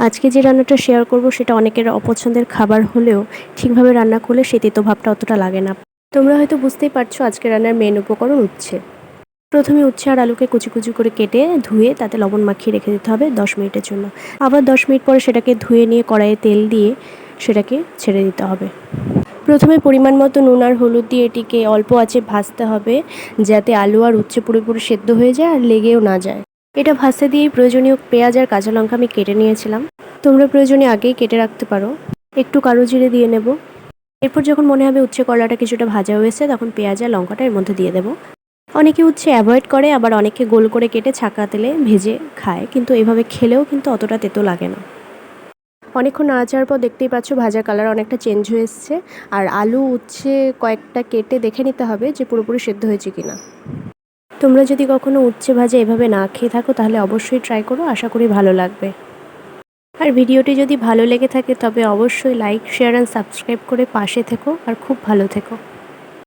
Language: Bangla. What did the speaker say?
আজকে যে রান্নাটা শেয়ার করব সেটা অনেকের অপছন্দের খাবার হলেও ঠিকভাবে রান্না করলে সেই তেতো ভাবটা অতটা লাগে না। তোমরা হয়তো বুঝতেই পারছো আজকে রান্নার মেন উপকরণ উচ্ছে। প্রথমে উচ্ছে আর আলুকে কুচি কুচি করে কেটে ধুয়ে তাতে লবণ মাখিয়ে রেখে দিতে হবে 10 মিনিটের জন্য। আবার 10 মিনিট পরে সেটাকে ধুয়ে নিয়ে কড়াইয়ে তেল দিয়ে সেটাকে ছেড়ে দিতে হবে। প্রথমে পরিমাণ মতো নুন আর হলুদ দিয়ে এটিকে অল্প আঁচে ভাজতে হবে, যাতে আলু আর উচ্ছে পুরোপুরি সেদ্ধ হয়ে যায় আর লেগেও না যায়। এটা ভাজতে দিয়েই প্রয়োজনীয় পেঁয়াজ আর কাঁচা লঙ্কা আমি কেটে নিয়েছিলাম। তোমরা প্রয়োজনে আগেই কেটে রাখতে পারো। একটু কালো জিরে দিয়ে নেব। এরপর যখন মনে হবে উচ্ছে কলাটা কিছুটা ভাজা হয়েছে তখন পেঁয়াজ আর লঙ্কাটা এর মধ্যে দিয়ে দেবো। অনেকে উচ্ছে অ্যাভয়েড করে, আবার অনেকে গোল করে কেটে ছাঁকা তেলে ভেজে খায়, কিন্তু এভাবে খেলেও কিন্তু অতটা তেতো লাগে না। অনেকক্ষণ নাড়াচাড়ার পর দেখতেই পাচ্ছ ভাজার কালার অনেকটা চেঞ্জ হয়ে এসছে। আর আলু উচ্ছে কয়েকটা কেটে দেখে নিতে হবে যে পুরোপুরি সেদ্ধ হয়েছে কিনা। তোমরা যদি কখনো উচ্ছে ভাজা এভাবে না খেয়ে থাকো তাহলে অবশ্যই ট্রাই করো, আশা করি ভালো লাগবে। আর ভিডিওটি যদি ভালো লেগে থাকে তবে অবশ্যই লাইক, শেয়ার অ্যান্ড সাবস্ক্রাইব করে পাশে থেকো আর খুব ভালো থেকো।